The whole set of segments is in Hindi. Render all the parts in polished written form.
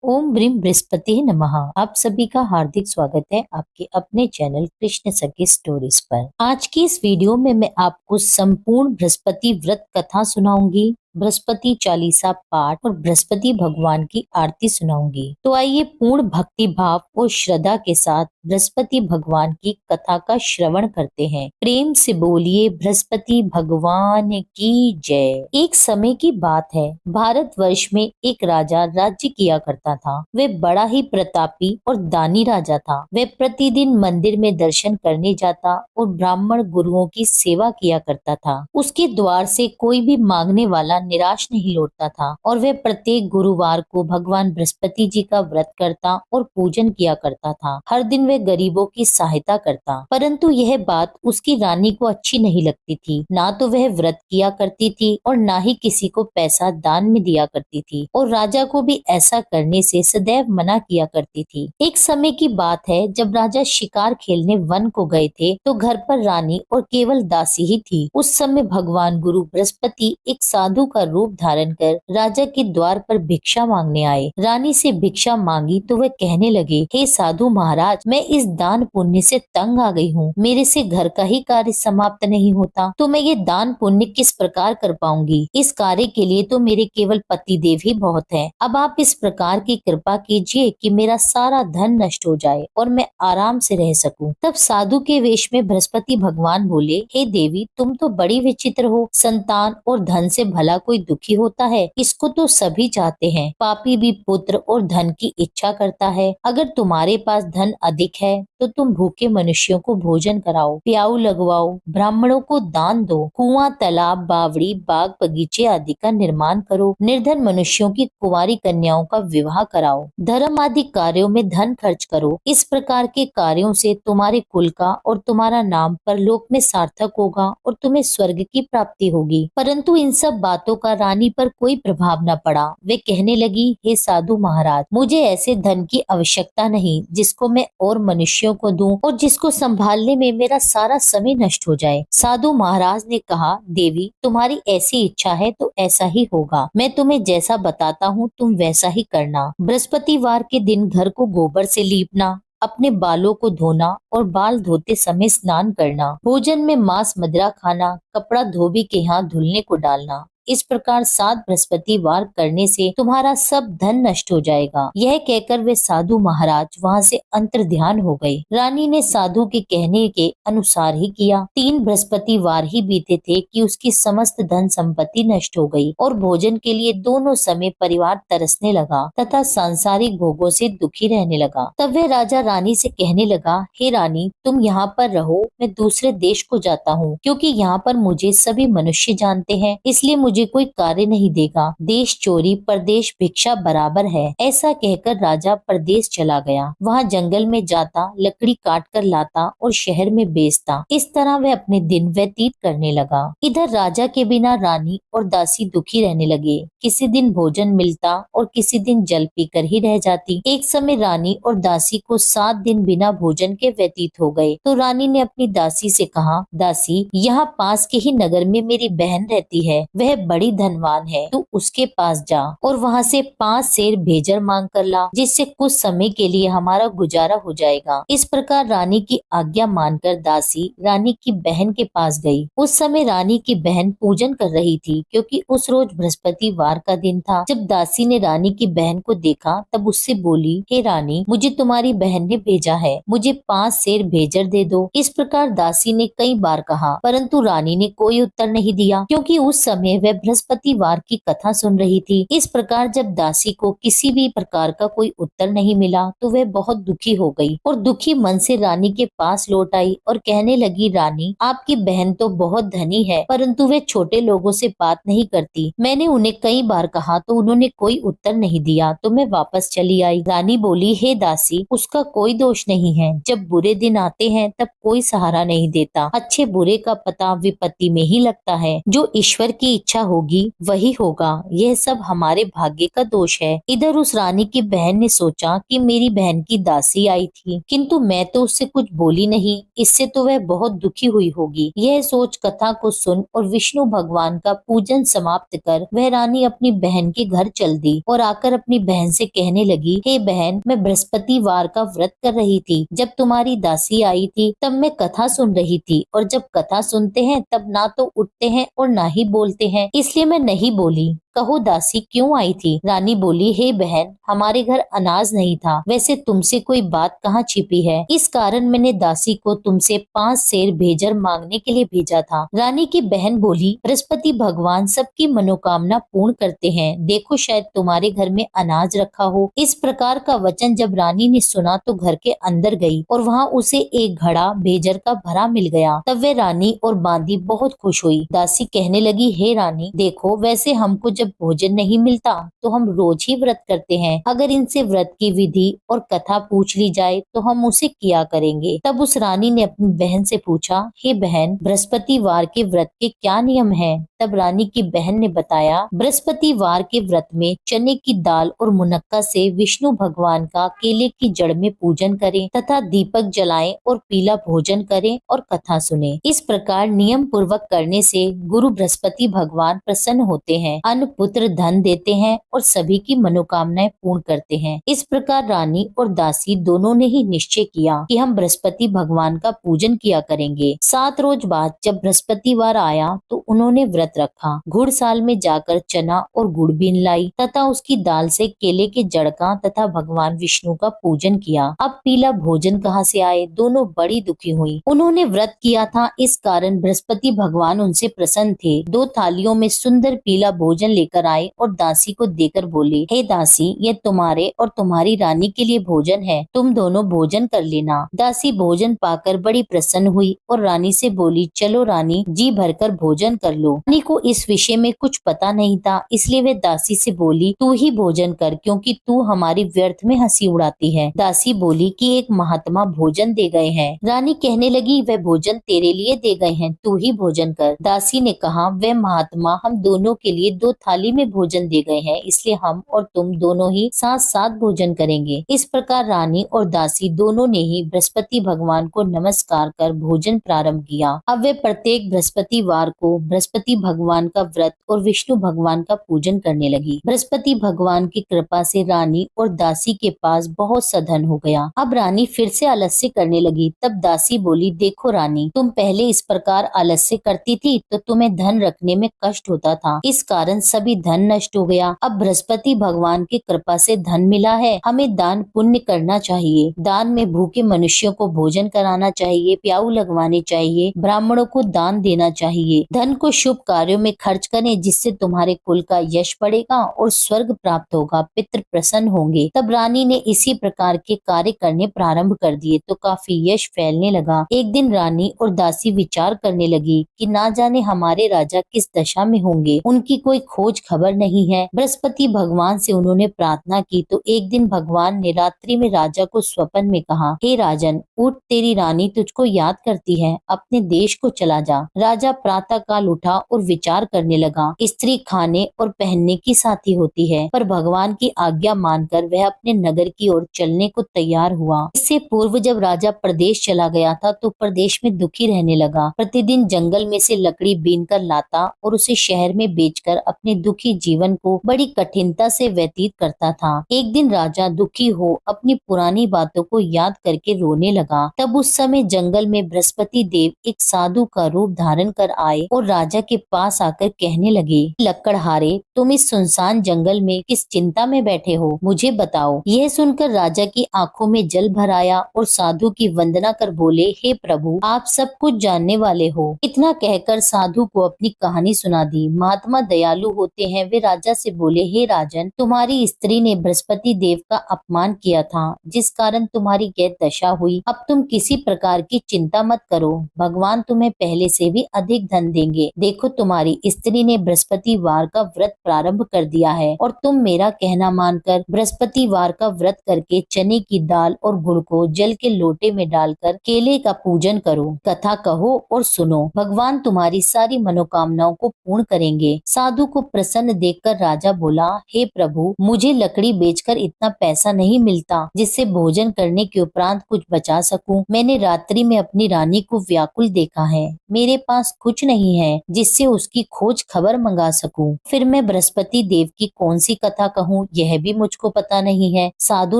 ओम ब्रीम बृहस्पति नमः। आप सभी का हार्दिक स्वागत है आपके अपने चैनल कृष्ण सखी स्टोरीज पर। आज की इस वीडियो में मैं आपको संपूर्ण बृहस्पति व्रत कथा सुनाऊंगी, बृहस्पति चालीसा पाठ और बृहस्पति भगवान की आरती सुनाऊंगी। तो आइए पूर्ण भक्ति भाव और श्रद्धा के साथ बृहस्पति भगवान की कथा का श्रवण करते हैं। प्रेम से बोलिए बृहस्पति भगवान की जय। एक समय की बात है, भारतवर्ष में एक राजा राज्य किया करता था। वह बड़ा ही प्रतापी और दानी राजा था। वह प्रतिदिन मंदिर में दर्शन करने जाता और ब्राह्मण गुरुओं की सेवा किया करता था। उसके द्वार से कोई भी मांगने वाला निराश नहीं लौटता था और वह प्रत्येक गुरुवार को भगवान बृहस्पति जी का व्रत करता और पूजन किया करता था। हर दिन वह गरीबों की सहायता करता, परंतु यह बात उसकी रानी को अच्छी नहीं लगती थी। ना तो वह व्रत किया करती थी और ना ही किसी को पैसा दान में दिया करती थी, और राजा को भी ऐसा करने से सदैव मना किया करती थी। एक समय की बात है, जब राजा शिकार खेलने वन को गए थे तो घर पर रानी और केवल दासी ही थी। उस समय भगवान गुरु बृहस्पति एक साधु का रूप धारण कर राजा के द्वार पर भिक्षा मांगने आए। रानी से भिक्षा मांगी तो वह कहने लगे, हे साधु महाराज, मैं इस दान पुण्य से तंग आ गई हूँ। मेरे से घर का ही कार्य समाप्त नहीं होता, तो मैं ये दान पुण्य किस प्रकार कर पाऊंगी। इस कार्य के लिए तो मेरे केवल पति देव ही बहुत हैं। अब आप इस प्रकार की कृपा कीजिए कि मेरा सारा धन नष्ट हो जाए और मैं आराम से रह सकूं। तब साधु के वेश में बृहस्पति भगवान बोले, हे देवी, तुम तो बड़ी विचित्र हो। संतान और धन से भला कोई दुखी होता है? इसको तो सभी चाहते हैं। पापी भी पुत्र और धन की इच्छा करता है। अगर तुम्हारे पास धन अधिक है तो तुम भूखे मनुष्यों को भोजन कराओ, प्याऊ लगवाओ, ब्राह्मणों को दान दो, कुआं, तालाब, बावड़ी, बाग, बगीचे आदि का निर्माण करो, निर्धन मनुष्यों की कुंवारी कन्याओं का विवाह कराओ, धर्म आदि कार्यों में धन खर्च करो। इस प्रकार के कार्यों से तुम्हारे कुल का और तुम्हारा नाम परलोक में सार्थक होगा और तुम्हें स्वर्ग की प्राप्ति होगी। परंतु इन सब बातों का रानी पर कोई प्रभाव न पड़ा। वे कहने लगी, हे साधु महाराज, मुझे ऐसे धन की आवश्यकता नहीं जिसको मैं और मनुष्यों को दूं और जिसको संभालने में मेरा सारा समय नष्ट हो जाए। साधु महाराज ने कहा, देवी, तुम्हारी ऐसी इच्छा है तो ऐसा ही होगा। मैं तुम्हें जैसा बताता हूँ तुम वैसा ही करना। बृहस्पतिवार के दिन घर को गोबर से लीपना, अपने बालों को धोना और बाल धोते समय स्नान करना, भोजन में मांस मदिरा खाना, कपड़ा धोबी के हाथ धुलने को डालना। इस प्रकार 7 बृहस्पतिवार करने से तुम्हारा सब धन नष्ट हो जाएगा। यह कहकर वे साधु महाराज वहां से अंतर्ध्यान हो गए। रानी ने साधु के कहने के अनुसार ही किया। 3 बृहस्पतिवार ही बीते थे कि उसकी समस्त धन संपत्ति नष्ट हो गई और भोजन के लिए दोनों समय परिवार तरसने लगा तथा सांसारिक भोगों से दुखी रहने लगा। तब वह राजा रानी से कहने लगा, हे रानी, तुम यहाँ पर रहो, मैं दूसरे देश को जाता हूँ, क्योंकि यहाँ पर मुझे सभी मनुष्य जानते हैं, इसलिए मुझे कोई कार्य नहीं देगा। देश चोरी परदेश भिक्षा बराबर है। ऐसा कहकर राजा परदेश चला गया। वहाँ जंगल में जाता, लकड़ी काट कर लाता और शहर में बेचता। इस तरह वह अपने दिन व्यतीत करने लगा। इधर राजा के बिना रानी और दासी दुखी रहने लगे। किसी दिन भोजन मिलता और किसी दिन जल पीकर ही रह जाती। एक समय रानी और दासी को 7 दिन बिना भोजन के व्यतीत हो गए। तो रानी ने अपनी दासी से कहा, दासी, यहाँ पास के ही नगर में मेरी बहन रहती है, वह बड़ी धनवान है, तू उसके पास जा और वहाँ से 5 सेर भेजर मांग कर ला, जिससे कुछ समय के लिए हमारा गुजारा हो जाएगा। इस प्रकार रानी की आज्ञा मानकर दासी रानी की बहन के पास गई। उस समय रानी की बहन पूजन कर रही थी, क्योंकि उस रोज बृहस्पतिवार का दिन था। जब दासी ने रानी की बहन को देखा तब उससे बोली, हे रानी, मुझे तुम्हारी बहन ने भेजा है, मुझे 5 सेर भेजर दे दो। इस प्रकार दासी ने कई बार कहा, परंतु रानी ने कोई उत्तर नहीं दिया, क्योंकि उस समय वह बृहस्पतिवार की कथा सुन रही थी। इस प्रकार जब दासी को किसी भी प्रकार का कोई उत्तर नहीं मिला तो वह बहुत दुखी हो गई और दुखी मन से रानी के पास लौट आई और कहने लगी, रानी, आपकी बहन तो बहुत धनी है, परंतु वे छोटे लोगों से बात नहीं करती। मैंने उन्हें कई बार कहा तो उन्होंने कोई उत्तर नहीं दिया, तो मैं वापस चली आई। रानी बोली, हे दासी, उसका कोई दोष नहीं है। जब बुरे दिन आते हैं तब कोई सहारा नहीं देता। अच्छे बुरे का पता विपत्ति में ही लगता है। जो ईश्वर की इच्छा इच्छा होगी वही होगा, यह सब हमारे भाग्य का दोष है। इधर उस रानी की बहन ने सोचा कि मेरी बहन की दासी आई थी, किंतु मैं तो उससे कुछ बोली नहीं, इससे तो वह बहुत दुखी हुई होगी। यह सोच कथा को सुन और विष्णु भगवान का पूजन समाप्त कर वह रानी अपनी बहन के घर चल दी और आकर अपनी बहन से कहने लगी, हे बहन, मैं बृहस्पतिवार का व्रत कर रही थी। जब तुम्हारी दासी आई थी तब मैं कथा सुन रही थी, और जब कथा सुनते हैं तब ना तो उठते हैं और ना ही बोलते हैं, इसलिए मैं नहीं बोली। कहो दासी क्यों आई थी? रानी बोली, हे बहन, हमारे घर अनाज नहीं था, वैसे तुमसे कोई बात कहाँ छिपी है, इस कारण मैंने दासी को तुमसे 5 सेर भेजर मांगने के लिए भेजा था। रानी की बहन बोली, बृहस्पति भगवान सबकी मनोकामना पूर्ण करते हैं, देखो शायद तुम्हारे घर में अनाज रखा हो। इस प्रकार का वचन जब रानी ने सुना तो घर के अंदर गई और वहाँ उसे एक घड़ा भेजर का भरा मिल गया। तब वे रानी और बांदी बहुत खुश हुई। दासी कहने लगी, हे रानी, देखो वैसे हमको जब भोजन नहीं मिलता तो हम रोज ही व्रत करते हैं, अगर इनसे व्रत की विधि और कथा पूछ ली जाए तो हम उसे किया करेंगे। तब उस रानी ने अपनी बहन से पूछा, हे बहन, बृहस्पतिवार के व्रत के क्या नियम है? तब रानी की बहन ने बताया, बृहस्पतिवार के व्रत में चने की दाल और मुनक्का से विष्णु भगवान का केले की जड़ में पूजन करें तथा दीपक जलाएं और पीला भोजन करें और कथा सुने। इस प्रकार नियम पूर्वक करने से गुरु बृहस्पति भगवान प्रसन्न होते हैं, अन्न पुत्र धन देते हैं और सभी की मनोकामनाएं पूर्ण करते हैं। इस प्रकार रानी और दासी दोनों ने ही निश्चय किया कि हम बृहस्पति भगवान का पूजन किया करेंगे। 7 रोज बाद जब बृहस्पतिवार आया तो उन्होंने व्रत रखा। घुड़साल में जाकर चना और गुड़ बीन लाई तथा उसकी दाल से केले के जड़ का तथा भगवान विष्णु का पूजन किया। अब पीला भोजन कहाँ से आए? दोनों बड़ी दुखी हुई। उन्होंने व्रत किया था, इस कारण बृहस्पति भगवान उनसे प्रसन्न थे। 2 थालियों में सुंदर पीला भोजन लेकर आए और दासी को देकर बोले, हे दासी, ये तुम्हारे और तुम्हारी रानी के लिए भोजन है, तुम दोनों भोजन कर लेना। दासी भोजन पाकर बड़ी प्रसन्न हुई और रानी से बोली, चलो रानी, जी भरकर भोजन कर लो। रानी को इस विषय में कुछ पता नहीं था, इसलिए वे दासी से बोली, तू ही भोजन कर, क्योंकि तू हमारी व्यर्थ में हंसी उड़ाती है। दासी बोली कि एक महात्मा भोजन दे गए हैं। रानी कहने लगी, वह भोजन तेरे लिए दे गए हैं, तू ही भोजन कर। दासी ने कहा, वह महात्मा हम दोनों के लिए 2 थाली में भोजन दे गए हैं, इसलिए हम और तुम दोनों ही साथ साथ भोजन करेंगे। इस प्रकार रानी और दासी दोनों ने ही बृहस्पति भगवान को नमस्कार कर भोजन प्रारंभ किया। अब वे प्रत्येक बृहस्पतिवार को बृहस्पति भगवान का व्रत और विष्णु भगवान का पूजन करने लगी। बृहस्पति भगवान की कृपा से रानी और दासी के पास बहुत सा धन हो गया। अब रानी फिर से आलस्य करने लगी। तब दासी बोली, देखो रानी, तुम पहले इस प्रकार आलस्य करती थी तो तुम्हें धन रखने में कष्ट होता था, इस कारण सभी धन नष्ट हो गया। अब बृहस्पति भगवान की कृपा से धन मिला है, हमें दान पुण्य करना चाहिए। दान में भूखे मनुष्यों को भोजन कराना चाहिए, प्याऊ लगवाने चाहिए, ब्राह्मणों को दान देना चाहिए। धन को शुभ कार्यों में खर्च करें, जिससे तुम्हारे कुल का यश बढ़ेगा और स्वर्ग प्राप्त होगा, पितृ प्रसन्न होंगे। तब रानी ने इसी प्रकार के कार्य करने प्रारंभ कर दिए तो काफी यश फैलने लगा। एक दिन रानी और दासी विचार करने लगी कि ना जाने हमारे राजा किस दशा में होंगे, उनकी कोई खोज खबर नहीं है। बृहस्पति भगवान से उन्होंने प्रार्थना की तो एक दिन भगवान ने रात्रि में राजा को स्वप्न में कहा, हे राजन, उठ, तेरी रानी तुझको याद करती है, अपने देश को चला जा। राजा प्रातः काल उठा और विचार करने लगा। स्त्री खाने और पहनने की साथी होती है, पर भगवान की आज्ञा मानकर वह अपने नगर की ओर चलने को तैयार हुआ। इससे पूर्व जब राजा प्रदेश चला गया था तो प्रदेश में दुखी रहने लगा। प्रतिदिन जंगल में से लकड़ी बीन कर लाता और उसे शहर में बेचकर अपने दुखी जीवन को बड़ी कठिनता से व्यतीत करता था। एक दिन राजा दुखी हो अपनी पुरानी बातों को याद करके रोने लगा। तब उस समय जंगल में बृहस्पति देव एक साधु का रूप धारण कर आए और राजा के पास आकर कहने लगे, लकड़हारे, तुम इस सुनसान जंगल में किस चिंता में बैठे हो, मुझे बताओ। यह सुनकर राजा की आंखों में जल भर आया और साधु की वंदना कर बोले, हे प्रभु, आप सब कुछ जानने वाले हो। इतना कहकर साधु को अपनी कहानी सुना दी। महात्मा दयालु होते हैं वे राजा से बोले, हे राजन, तुम्हारी स्त्री ने बृहस्पति देव का अपमान किया था, जिस कारण तुम्हारी यह दशा हुई। अब तुम किसी प्रकार की चिंता मत करो, भगवान तुम्हें पहले से भी अधिक धन देंगे। देखो, तुम्हारी स्त्री ने बृहस्पतिवार का व्रत प्रारंभ कर दिया है और तुम मेरा कहना मानकर बृहस्पतिवार का व्रत करके चने की दाल और गुड़ को जल के लोटे में डालकर केले का पूजन करो, कथा कहो और सुनो। भगवान तुम्हारी सारी मनोकामनाओं को पूर्ण करेंगे। साधु को प्रसन्न देखकर राजा बोला, हे प्रभु, मुझे लकड़ी बेचकर इतना पैसा नहीं मिलता जिससे भोजन करने के उपरांत कुछ बचा सकूं। मैंने रात्रि में अपनी रानी को व्याकुल देखा है। मेरे पास कुछ नहीं है जिससे उसकी खोज खबर मंगा सकूं। फिर मैं बृहस्पति देव की कौन सी कथा कहूँ, यह भी मुझको पता नहीं है। साधु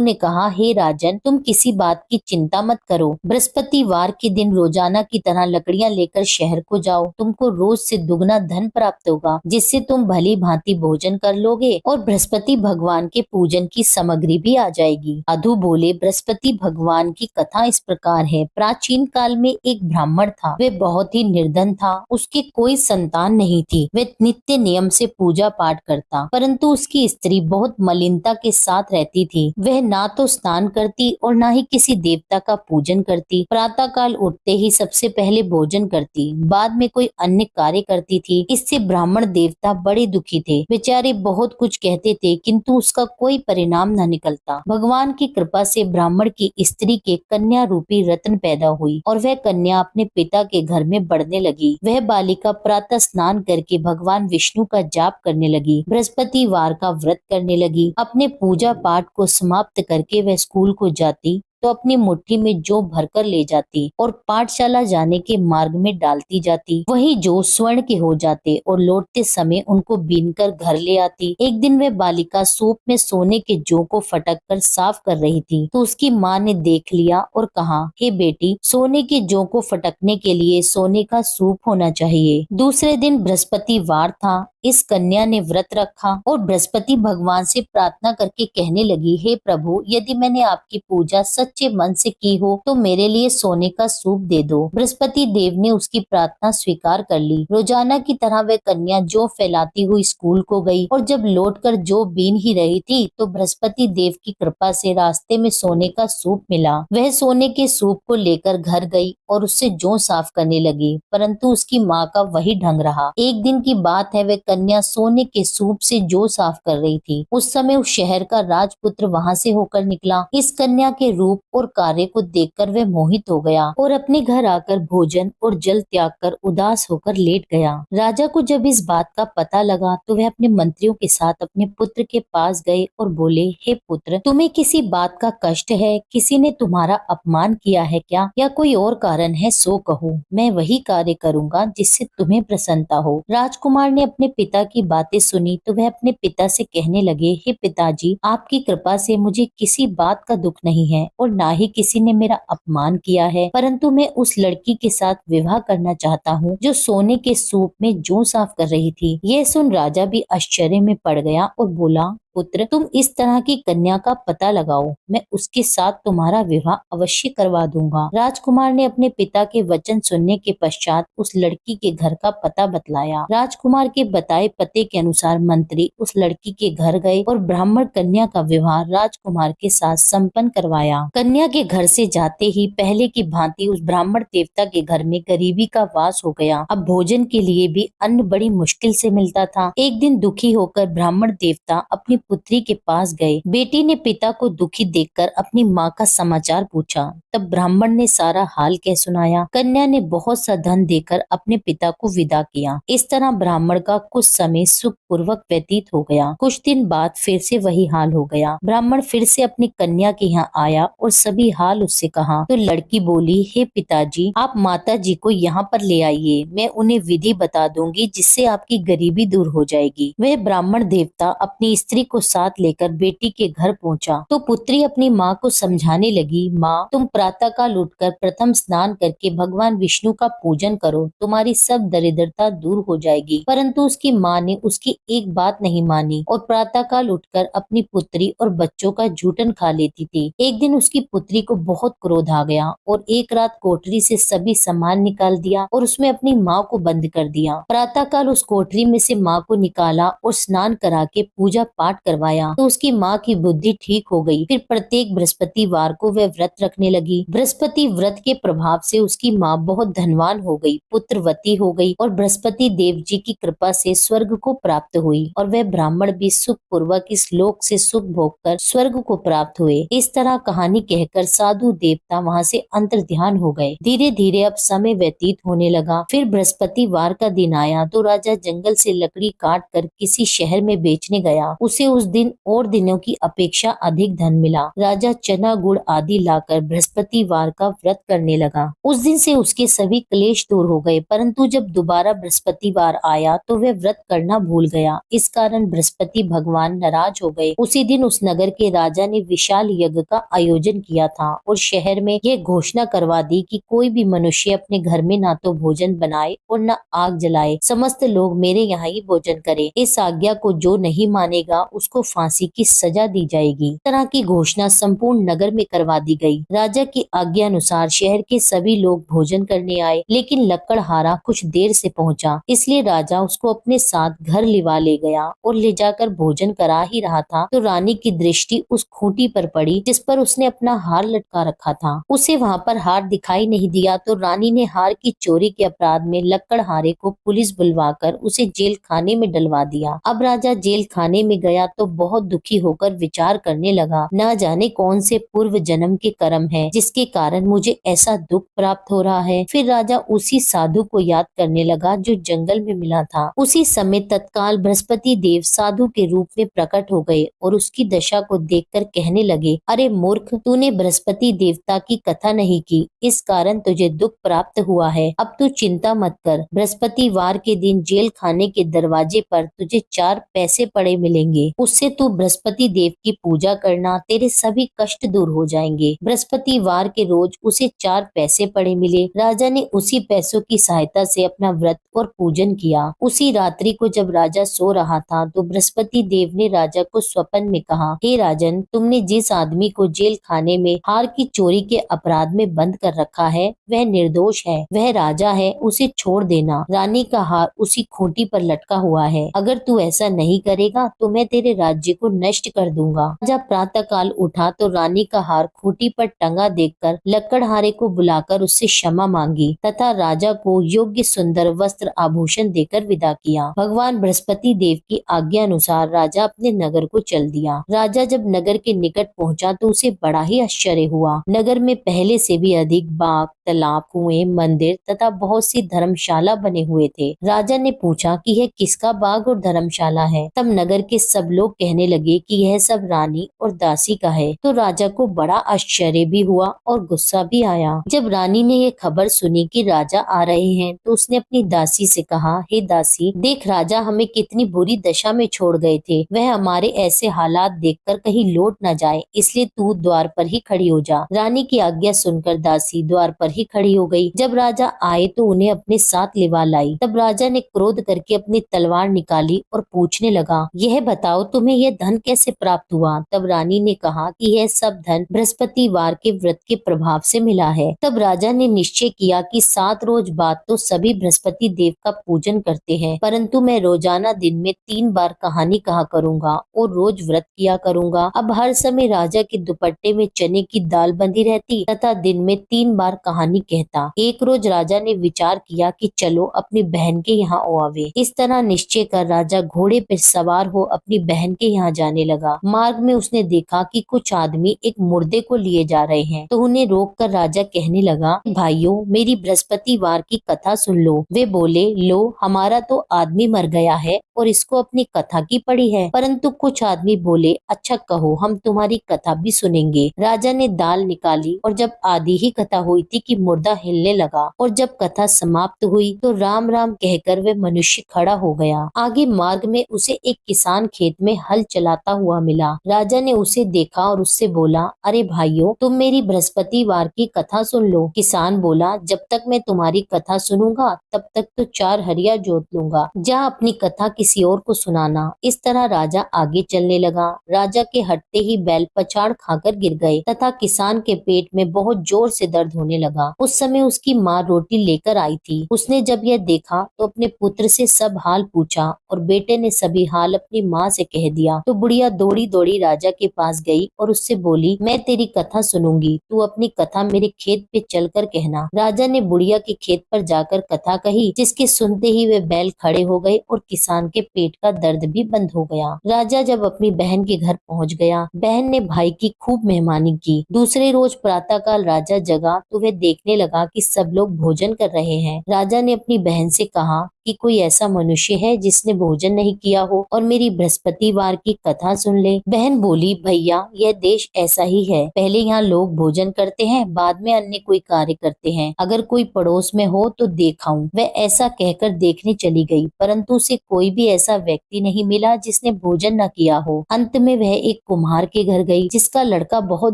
ने कहा, हे राजन, तुम किसी बात की चिंता मत करो। बृहस्पतिवार के दिन रोजाना की तरह लकड़ियां लेकर शहर को जाओ। तुमको रोज से दुगना धन प्राप्त होगा, जिससे तुम भली भांति भोजन कर लोगे और बृहस्पति भगवान के पूजन की सामग्री भी आ जाएगी। साधु बोले, बृहस्पति भगवान की कथा इस प्रकार है। प्राचीन काल में एक ब्राह्मण था। वह बहुत ही निर्धन था। उसकी कोई संतान नहीं थी। वह नित्य नियम से पूजा पाठ करता, परंतु उसकी स्त्री बहुत मलिनता के साथ रहती थी। वह ना तो स्नान करती और ना ही किसी देवता का पूजन करती। प्रातः काल उठते ही सबसे पहले भोजन करती, बाद में कोई अन्य कार्य करती थी। इससे ब्राह्मण देवता बड़े दुखी थे। बेचारे बहुत कुछ कहते थे, किंतु उसका कोई परिणाम न निकलता। भगवान की कृपा से ब्राह्मण की स्त्री के कन्या रूपी रत्न पैदा हुई और वह कन्या अपने पिता के घर में बढ़ने लगी। वह बालिका प्रातः स्नान करके भगवान विष्णु का जाप करने लगी, बृहस्पतिवार का व्रत करने लगी। अपने पूजा पाठ को समाप्त करके वह स्कूल को जाती तो अपनी मुट्ठी में जौ भरकर ले जाती और पाठशाला जाने के मार्ग में डालती जाती। वही जौ स्वर्ण के हो जाते और लौटते समय उनको बीनकर घर ले आती। एक दिन वह बालिका सूप में सोने के जौ को फटक कर साफ कर रही थी, तो उसकी माँ ने देख लिया और कहा, हे बेटी, सोने के जौ को फटकने के लिए सोने का सूप होना चाहिए। दूसरे दिन बृहस्पतिवार था। इस कन्या ने व्रत रखा और बृहस्पति भगवान से प्रार्थना करके कहने लगी, हे प्रभु, यदि मैंने आपकी पूजा सच्चे मन से की हो तो मेरे लिए सोने का सूप दे दो। बृहस्पति देव ने उसकी प्रार्थना स्वीकार कर ली। रोजाना की तरह वह कन्या जौ फैलाती हुई स्कूल को गई और जब लौटकर जौ बीन ही रही थी तो बृहस्पति देव की कृपा से रास्ते में सोने का सूप मिला। वह सोने के सूप को लेकर घर गई और उससे जौ साफ करने लगी, परंतु उसकी माँ का वही ढंग रहा। एक दिन की बात है, वह कन्या सोने के सूप से जौ साफ कर रही थी। उस समय उस शहर का राजपुत्र वहां से होकर निकला। इस कन्या के रूप और कार्य को देखकर वह मोहित हो गया और अपने घर आकर भोजन और जल त्याग कर उदास होकर लेट गया। राजा को जब इस बात का पता लगा तो वह अपने मंत्रियों के साथ अपने पुत्र के पास गए और बोले, हे पुत्र, तुम्हें किसी बात का कष्ट है? किसी ने तुम्हारा अपमान किया है क्या, या कोई और कारण है? सो कहो, मैं वही कार्य करूंगा जिससे तुम्हें प्रसन्नता हो। राजकुमार ने अपने पिता की बातें सुनी तो वह अपने पिता से कहने लगे, हे पिताजी, आपकी कृपा से मुझे किसी बात का दुख नहीं है और ना ही किसी ने मेरा अपमान किया है, परंतु मैं उस लड़की के साथ विवाह करना चाहता हूँ जो सोने के सूप में जौ साफ कर रही थी। यह सुन राजा भी आश्चर्य में पड़ गया और बोला, पुत्र, तुम इस तरह की कन्या का पता लगाओ, मैं उसके साथ तुम्हारा विवाह अवश्य करवा दूंगा। राजकुमार ने अपने पिता के वचन सुनने के पश्चात उस लड़की के घर का पता बतलाया। राजकुमार के बताए पते के अनुसार मंत्री उस लड़की के घर गए और ब्राह्मण कन्या का विवाह राजकुमार के साथ संपन्न करवाया। कन्या के घर से जाते ही पहले की भांति उस ब्राह्मण देवता के घर में गरीबी का वास हो गया। अब भोजन के लिए भी अन्न बड़ी मुश्किल से मिलता था। एक दिन दुखी होकर ब्राह्मण देवता अपनी पुत्री के पास गए। बेटी ने पिता को दुखी देखकर अपनी माँ का समाचार पूछा। तब ब्राह्मण ने सारा हाल कह सुनाया। कन्या ने बहुत सा धन देकर अपने पिता को विदा किया। इस तरह ब्राह्मण का कुछ समय सुख पूर्वक व्यतीत हो गया। कुछ दिन बाद फिर से वही हाल हो गया। ब्राह्मण फिर से अपनी कन्या के यहाँ आया और सभी हाल उससे कहा तो लड़की बोली, हे पिताजी, आप माता जी को यहाँ पर ले आइए, मैं उन्हें विधि बता दूंगी जिससे आपकी गरीबी दूर हो जाएगी। वह ब्राह्मण देवता अपनी स्त्री को साथ लेकर बेटी के घर पहुंचा तो पुत्री अपनी माँ को समझाने लगी, माँ तुम प्रातःकाल उठकर प्रथम स्नान करके भगवान विष्णु का पूजन करो, तुम्हारी सब दरिद्रता दूर हो जाएगी। परंतु उसकी माँ ने उसकी एक बात नहीं मानी और प्रातःकाल उठकर अपनी पुत्री और बच्चों का जूठन खा लेती थी। एक दिन उसकी पुत्री को बहुत क्रोध आ गया और एक रात कोठरी से सभी सामान निकाल दिया और उसमें अपनी माँ को बंद कर दिया। प्रातःकाल उस कोठरी में से माँ को निकाला और स्नान करा के पूजा पाठ करवाया तो उसकी माँ की बुद्धि ठीक हो गई। फिर प्रत्येक बृहस्पतिवार को वह व्रत रखने लगी। बृहस्पति व्रत के प्रभाव से उसकी माँ बहुत धनवान हो गई, पुत्रवती हो गई और बृहस्पति देव जी की कृपा से स्वर्ग को प्राप्त हुई और वह ब्राह्मण भी सुख पूर्वक इस लोक से सुख भोग कर स्वर्ग को प्राप्त हुए। इस तरह कहानी कहकर साधु देवता वहाँ से अंतर्ध्यान हो गए। धीरे धीरे अब समय व्यतीत होने लगा। फिर बृहस्पतिवार का दिन आया तो राजा जंगल से लकड़ी काट कर किसी शहर में बेचने गया। उसे उस दिन और दिनों की अपेक्षा अधिक धन मिला। राजा चना गुड़ आदि लाकर बृहस्पतिवार का व्रत करने लगा। उस दिन से उसके सभी क्लेश दूर हो गए, परंतु जब दोबारा बृहस्पतिवार आया तो वह व्रत करना भूल गया। इस कारण बृहस्पति भगवान नाराज हो गए। उसी दिन उस नगर के राजा ने विशाल यज्ञ का आयोजन किया था और शहर में यह घोषणा करवा दी कि कोई भी मनुष्य अपने घर में ना तो भोजन बनाए और न आग जलाए, समस्त लोग मेरे यहाँ ही भोजन करें। इस आज्ञा को जो नहीं मानेगा उसको फांसी की सजा दी जाएगी। इस तरह की घोषणा संपूर्ण नगर में करवा दी गई। राजा की आज्ञा अनुसार शहर के सभी लोग भोजन करने आए, लेकिन लकड़हारा कुछ देर से पहुंचा, इसलिए राजा उसको अपने साथ घर लिवा ले गया और ले जाकर भोजन करा ही रहा था तो रानी की दृष्टि उस खूंटी पर पड़ी जिस पर उसने अपना हार लटका रखा था। उसे वहाँ पर हार दिखाई नहीं दिया तो रानी ने हार की चोरी के अपराध में लकड़हारे को पुलिस बुलवाकर उसे जेल खाने में डलवा दिया। अब राजा जेल खाने में गया तो बहुत दुखी होकर विचार करने लगा, न जाने कौन से पूर्व जन्म के कर्म है जिसके कारण मुझे ऐसा दुख प्राप्त हो रहा है। फिर राजा उसी साधु को याद करने लगा जो जंगल में मिला था। उसी समय तत्काल बृहस्पति देव साधु के रूप में प्रकट हो गए और उसकी दशा को देखकर कहने लगे, अरे मूर्ख, तूने बृहस्पति देवता की कथा नहीं की, इस कारण तुझे दुख प्राप्त हुआ है। अब तू चिंता मत कर, बृहस्पतिवार के दिन जेल खाने के दरवाजे पर तुझे 4 पैसे पड़े मिलेंगे, उससे तू बृहस्पति देव की पूजा करना, तेरे सभी कष्ट दूर हो जाएंगे। बृहस्पतिवार के रोज उसे 4 पैसे पड़े मिले। राजा ने उसी पैसों की सहायता से अपना व्रत और पूजन किया। उसी रात्रि को जब राजा सो रहा था तो बृहस्पति देव ने राजा को स्वप्न में कहा, हे राजन, तुमने जिस आदमी को जेल खाने में हार की चोरी के अपराध में बंद कर रखा है वह निर्दोष है, वह राजा है, उसे छोड़ देना। रानी का हार उसी खूंटी पर लटका हुआ है, अगर तू ऐसा नहीं करेगा तो मैं तेरे राज्य को नष्ट कर दूंगा। राजा प्रातःकाल उठा तो रानी का हार खूंटी पर टंगा देखकर लकड़हारे को बुलाकर उससे क्षमा मांगी तथा राजा को योग्य सुंदर वस्त्र आभूषण देकर विदा किया। भगवान बृहस्पति देव की आज्ञा अनुसार राजा अपने नगर को चल दिया। राजा जब नगर के निकट पहुंचा तो उसे बड़ा ही आश्चर्य हुआ। नगर में पहले से भी अधिक बाग, तालाब, कुएं, मंदिर तथा बहुत सी धर्मशाला बने हुए थे। राजा ने पूछा कि यह किसका बाग और धर्मशाला है। तब नगर के सब लोग कहने लगे कि यह सब रानी और दासी का है। तो राजा को बड़ा आश्चर्य भी हुआ और गुस्सा भी आया। जब रानी ने यह खबर सुनी कि राजा आ रहे हैं तो उसने अपनी दासी से कहा, हे दासी, देख राजा हमें कितनी बुरी दशा में छोड़ गए थे, वह हमारे ऐसे हालात देखकर कहीं लौट न जाए, इसलिए तू द्वार पर ही खड़ी हो जा। रानी की आज्ञा सुनकर दासी द्वार पर ही खड़ी हो गई। जब राजा आए तो उन्हें अपने साथ लिवा लाई। तब राजा ने क्रोध करके अपनी तलवार निकाली और पूछने लगा, यह बताओ तुम्हें यह धन कैसे प्राप्त हुआ। तब रानी ने कहा कि यह सब धन बृहस्पतिवार के व्रत के प्रभाव से मिला है। तब राजा ने निश्चय किया कि 7 रोज बाद तो सभी बृहस्पति देव का पूजन करते हैं, परंतु मैं रोजाना दिन में 3 बार कहानी कहा करूंगा और रोज व्रत किया करूंगा। अब हर समय राजा के दुपट्टे में चने की दाल बंधी रहती तथा दिन में 3 बार कहानी कहता। एक रोज राजा ने विचार किया कि चलो अपनी बहन के यहाँ आवे। इस तरह निश्चय कर राजा घोड़े पर सवार हो अपनी बहन के यहाँ जाने लगा। मार्ग में उसने देखा कि कुछ आदमी एक मुर्दे को लिए जा रहे हैं, तो उन्हें रोक कर राजा कहने लगा, भाइयों, मेरी बृहस्पतिवार की कथा सुन लो। वे बोले, लो, हमारा तो आदमी मर गया है और इसको अपनी कथा की पड़ी है। परंतु कुछ आदमी बोले, अच्छा कहो, हम तुम्हारी कथा भी सुनेंगे। राजा ने दाल निकाली और जब आधी ही कथा हुई थी कि कि मुर्दा हिलने लगा और जब कथा समाप्त हुई तो राम राम कहकर वह मनुष्य खड़ा हो गया। आगे मार्ग में उसे एक किसान खेत में हल चलाता हुआ मिला। राजा ने उसे देखा और उससे बोला, अरे भाइयों, तुम मेरी बृहस्पतिवार की कथा सुन लो। किसान बोला, जब तक मैं तुम्हारी कथा सुनूंगा तब तक तो 4 हरिया जोत लूंगा। जा अपनी कथा किसी और को सुनाना। इस तरह राजा आगे चलने लगा। राजा के हटते ही बैल पछाड़ खाकर गिर गए तथा किसान के पेट में बहुत जोर से दर्द होने लगा। उस समय उसकी माँ रोटी लेकर आई थी। उसने जब यह देखा तो अपने पुत्र से सब हाल पूछा और बेटे ने सभी हाल अपनी माँ से कह दिया। तो बुढ़िया दौड़ी दौड़ी राजा के पास गई और उससे बोली, मैं तेरी कथा सुनूंगी, तू अपनी कथा मेरे खेत पे चलकर कहना। राजा ने बुढ़िया के खेत पर जाकर कथा कही, जिसके सुनते ही वे बैल खड़े हो गए और किसान के पेट का दर्द भी बंद हो गया। राजा जब अपनी बहन के घर पहुंच गया, बहन ने भाई की खूब मेहमानी की। दूसरे रोज प्रातःकाल राजा जगा तो वह देखने लगा कि सब लोग भोजन कर रहे हैं। राजा ने अपनी बहन से कहा कि कोई ऐसा मनुष्य है जिसने भोजन नहीं किया हो और मेरी बृहस्पतिवार की कथा सुन ले। बहन बोली, भैया, यह देश ऐसा ही है। पहले यहाँ लोग भोजन करते हैं, बाद में अन्य कोई कार्य करते हैं। अगर कोई पड़ोस में हो तो देखाऊं। वह ऐसा कहकर देखने चली गई, परंतु उसे कोई भी ऐसा व्यक्ति नहीं मिला जिसने भोजन न किया हो। अंत में वह एक कुम्हार के घर गई, जिसका लड़का बहुत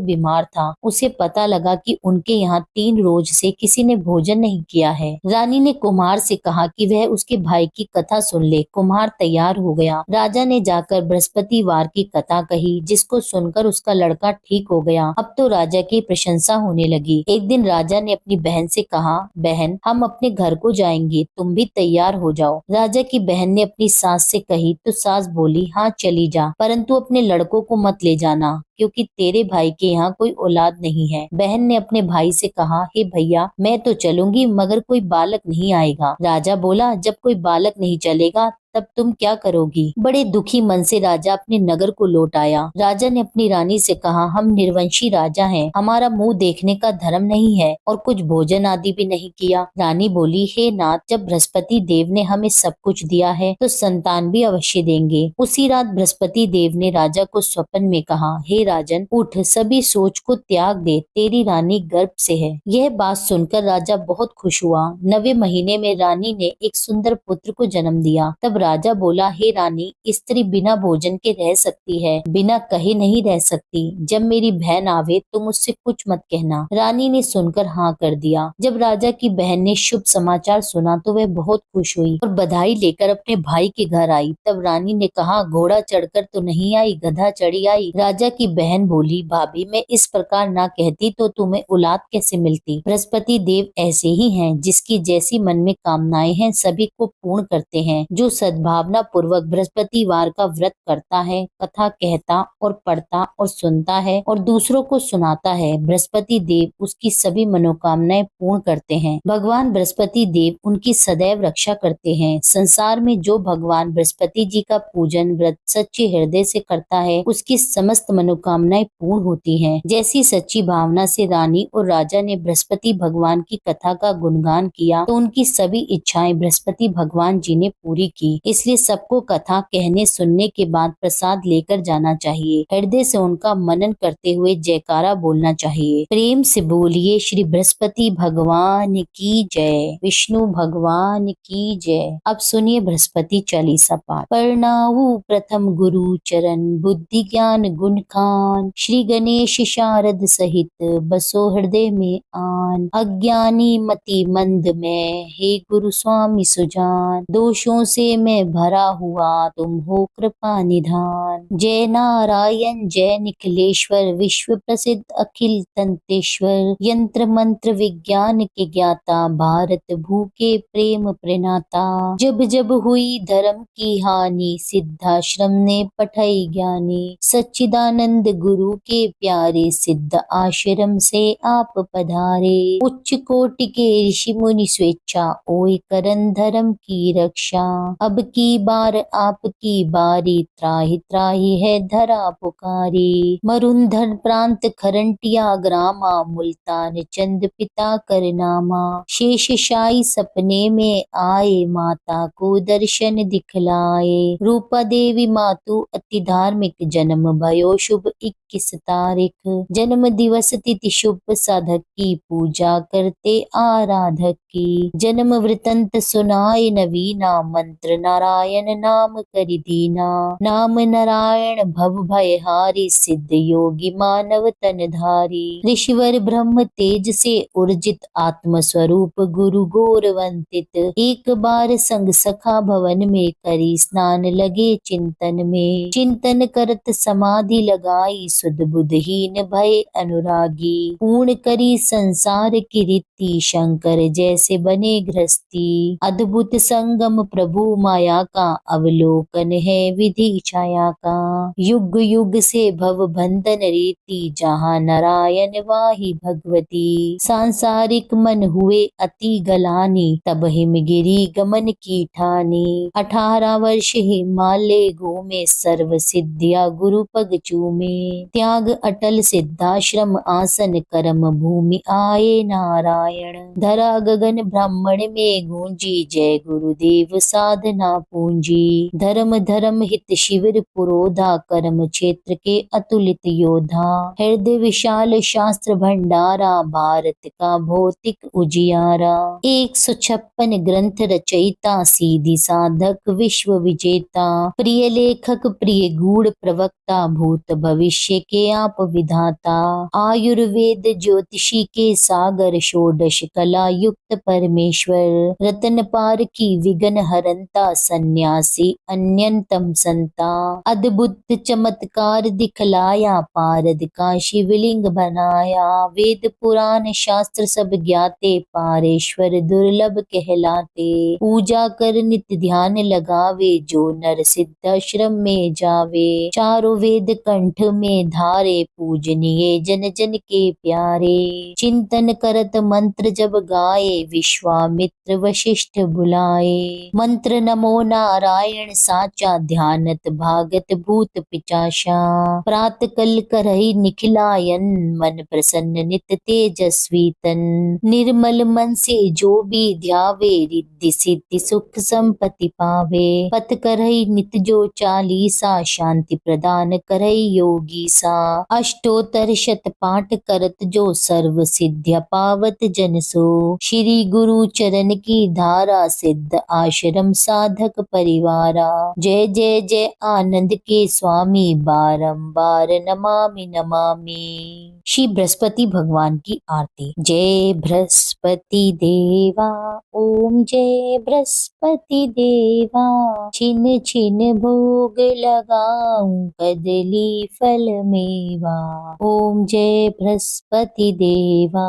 बीमार था। उसे पता लगा कि उनके यहाँ 3 रोज से किसी ने भोजन नहीं किया है। रानी ने कुम्हार से कहा कि वह उसके भाई की कथा सुन ले। कुम्हार तैयार हो गया। राजा ने जाकर बृहस्पतिवार की कथा कही, जिसको सुनकर उसका लड़का ठीक हो गया। अब तो राजा की प्रशंसा होने लगी। एक दिन राजा ने अपनी बहन से कहा, बहन, हम अपने घर को जाएंगे, तुम भी तैयार हो जाओ। राजा की बहन ने अपनी सास से कही तो सास बोली, हाँ चली जा, परंतु अपने लड़कों को मत ले जाना, क्योंकि तेरे भाई के यहाँ कोई औलाद नहीं है। बहन ने अपने भाई से कहा, हे भैया, मैं तो चलूंगी मगर कोई बालक नहीं आएगा। राजा बोला, जब कोई बालक नहीं चलेगा तब तुम क्या करोगी? बड़े दुखी मन से राजा अपने नगर को लौट आया। राजा ने अपनी रानी से कहा, हम निर्वंशी राजा हैं, हमारा मुंह देखने का धर्म नहीं है और कुछ भोजन आदि भी नहीं किया। रानी बोली, हे नाथ, जब बृहस्पति देव ने हमें सब कुछ दिया है तो संतान भी अवश्य देंगे। उसी रात बृहस्पति देव ने राजा को स्वप्न में कहा, हे राजन, उठ, सभी सोच को त्याग दे, तेरी रानी गर्भ से है। यह बात सुनकर राजा बहुत खुश हुआ। 9वें महीने में रानी ने एक सुंदर पुत्र को जन्म दिया। तब राजा बोला, हे रानी, स्त्री बिना भोजन के रह सकती है, बिना कहे नहीं रह सकती। जब मेरी बहन आवे तो मुझसे कुछ मत कहना। रानी ने सुनकर हाँ कर दिया। जब राजा की बहन ने शुभ समाचार सुना तो वह बहुत खुश हुई और बधाई लेकर अपने भाई के घर आई। तब रानी ने कहा, घोड़ा चढ़कर तो नहीं आई, गधा चढ़ी आई। राजा की बहन बोली, भाभी, मैं इस प्रकार ना कहती तो तुम्हें औलाद कैसे मिलती? बृहस्पति देव ऐसे ही हैं, जिसकी जैसी मन में कामनाएं हैं सभी को पूर्ण करते हैं। जो सद्भावना पूर्वक बृहस्पतिवार का व्रत करता है, कथा कहता और पढ़ता और सुनता है और दूसरों को सुनाता है, बृहस्पति देव उसकी सभी मनोकामनाएं पूर्ण करते हैं। भगवान बृहस्पति देव उनकी सदैव रक्षा करते हैं। संसार में जो भगवान बृहस्पति जी का पूजन व्रत सच्चे हृदय से करता है, उसकी समस्त मनोकामनाएं पूर्ण होती हैं। जैसी सच्ची भावना से रानी और राजा ने बृहस्पति भगवान की कथा का गुणगान किया तो उनकी सभी इच्छाएं बृहस्पति भगवान जी ने पूरी की। इसलिए सबको कथा कहने सुनने के बाद प्रसाद लेकर जाना चाहिए। हृदय से उनका मनन करते हुए जयकारा बोलना चाहिए। प्रेम से बोलिए, श्री बृहस्पति भगवान की जय, विष्णु भगवान की जय। अब सुनिए बृहस्पति चालीसा पाठ। प्रणाऊ प्रथम गुरु चरण, बुद्धि ज्ञान गुण खान, श्री गणेश शारद सहित बसो हृदय में आन। अज्ञानी मति मंद में, हे गुरु स्वामी सुजान, दोषों से मैं भरा हुआ, तुम हो कृपा निधान। जय नारायण जय निखिलेश्वर, विश्व प्रसिद्ध अखिल तंतेश्वर, यंत्र मंत्र विज्ञान के ज्ञाता, भारत भू के प्रेम प्रेनाता। जब जब हुई धर्म की हानि, सिद्धाश्रम ने पठाई ज्ञानी, सच्चिदानंद गुरु के प्यारे, सिद्ध आश्रम से आप पधारे। उच्च कोटि के ऋषि मुनि स्वेच्छा, ओए करन धर्म की रक्षा। अब अब की बार आपकी बारी, त्राहि त्राहि है धरा पुकारी। मरुंधर प्रांत खरंटिया ग्रामा, मुल्तान चंद पिता करनामा। शेष शाही सपने में आए, माता को दर्शन दिखलाए। रूपा देवी मातु अति धार्मिक, जन्म भयो शुभ 21 तारीख। जन्म दिवस तिथि शुभ, साधक की पूजा करते आराधक की। जन्म वृतंत सुनाए नवीना, मंत्र नारायण नाम करि दीना। नाम नारायण भव भय हारी, सिद्ध योगी मानव तन धारी। ऋषिवर ब्रह्म तेज से उर्जित, आत्म स्वरूप गुरु गौरवंतित। एक बार संग सखा भवन में, करी स्नान लगे चिंतन में। चिंतन करत समाधि लगाई, सुध बुधहीन भय अनुरागी। पूर्ण करी संसार की रीति, शंकर जैसे बने गृहस्थी। अद्भुत संगम प्रभु माया का, अवलोकन है विधि छाया का। युग युग से भव बंधन रीति, जहाँ नारायण वाही भगवती। सांसारिक मन हुए अति गलानी, तब हिमगिरी गमन की ठानी। 18 वर्ष हिमालय घूमे, सर्व सिद्धिया गुरु पग चूमे। त्याग अटल सिद्धाश्रम आसन, कर्म भूमि आए नारायण। धरा गगन ब्राह्मण में गूंजी, जय गुरुदेव साधना पूंजी। धर्म धर्म हित शिविर पुरोधा, कर्म क्षेत्र के अतुलित योधा। हृदय विशाल शास्त्र भंडारा, भारत का भौतिक उजियारा। 156 ग्रंथ रचयिता, सीधी साधक विश्व विजेता। प्रिय लेखक प्रिय गूढ़ प्रवक्ता, भूत भविष्य के आप विधाता। आयुर्वेद ज्योतिषी के सागर, षोडश कला युक्त परमेश्वर। रतन पार की विघ्न हरंता, सन्यासी अन्यतम संता। अद्भुत चमत्कार दिखलाया, पारद का शिवलिंग बनाया। वेद पुराण शास्त्र सब ज्ञाते, पारेश्वर दुर्लभ कहलाते। पूजा कर नित्य ध्यान लगावे, जो नर सिद्धाश्रम में जावे। चारों वेद कंठ में धारे, पूजनीय जन जन के प्यारे। चिंतन करत मंत्र जब गाए, विश्वामित्र वशिष्ठ बुलाए। मंत्र नमो नारायण साचा, ध्यानत भागत भूत पिचाशा। प्रात कल करहि निखिलायन, मन प्रसन्न नित तेजस्वी तन। निर्मल मन से जो भी ध्यावे, रिद्धि सिद्धि सुख संपत्ति पावे। पथ करहि नित जो चालीसा, शांति प्रदान करहि योगी सा। अष्टोत्तर शत पाठ करत जो, सर्व सिद्ध्या पावत जन सो। श्री गुरु चरण की धारा, सिद्ध आश्रम साधक परिवारा। जय जय जय आनंद के स्वामी, बारंबार नमामि नमामि। श्री बृहस्पति भगवान की आरती। जय बृहस्पति देवा, ओम जय बृहस्पति देवा। छिन छिन भोग लगाऊं, कदली फल मेवा। ओम जय बृहस्पति देवा,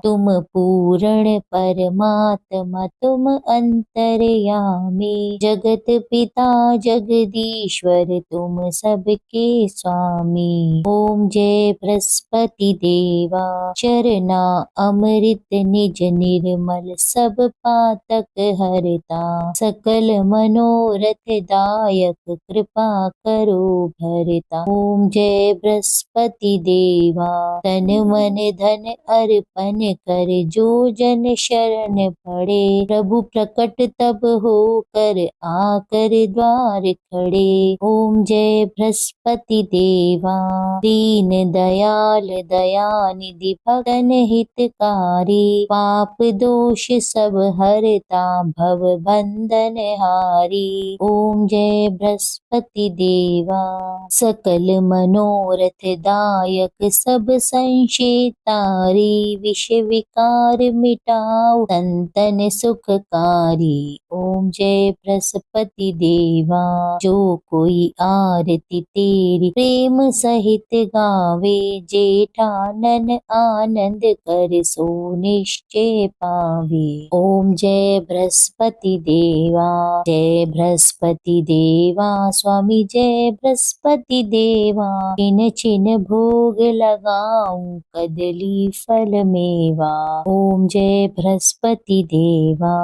तुम पूर्ण परमात्मा, तुम अंतर्यामी। जगत पिता जगदीश्वर, तुम सबके स्वामी। ओम जय बृहस्पति देवा, चरना अमृत निज निर्मल, सब पातक हरता। सकल मनोरथ दायक, कृपा करो भरता। ओम जय बृहस्पति देवा, तन मन धन अर्पण कर, जो जन शरण पड़े। प्रभु प्रकट तब हो कर, आकर द्वार खड़े। ओम जय बृहस्पति देवा, दीन दयाल दयानिधि, भक्तन हितकारी। पाप दोष सब हरता, भव बंधन हारी। ओम जय बृहस्पति देवा, सकल मनोरथ दायक, सब संशय तारी। विष विकार मिटाओ, संतन सुखकारी। ओम जय बृहस्पति देवा, जो कोई आरती तेरी प्रेम सहित गावे। जेठानन आनंद कर, सो निश्चय पावे। ओम जय बृहस्पति देवा, जय बृहस्पति देवा। स्वामी जय बृहस्पति देवा, छिन छिन भोग लगाऊं, कदली फल मेवा। ओम जय बृहस्पति देवा।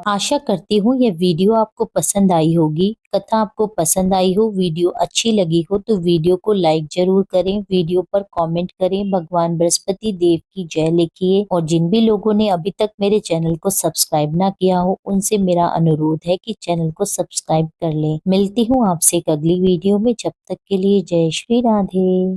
आशा करती हूँ यह वीडियो आपको पसंद आई होगी। कथा आपको पसंद आई हो, वीडियो अच्छी लगी हो तो वीडियो को लाइक जरूर करें, वीडियो पर कमेंट करें, भगवान बृहस्पति देव की जय लिखिए और जिन भी लोगों ने अभी तक मेरे चैनल को सब्सक्राइब ना किया हो उनसे मेरा अनुरोध है कि चैनल को सब्सक्राइब कर लें। मिलती हूँ आपसे एक अगली वीडियो में, जब तक के लिए जय श्री राधे।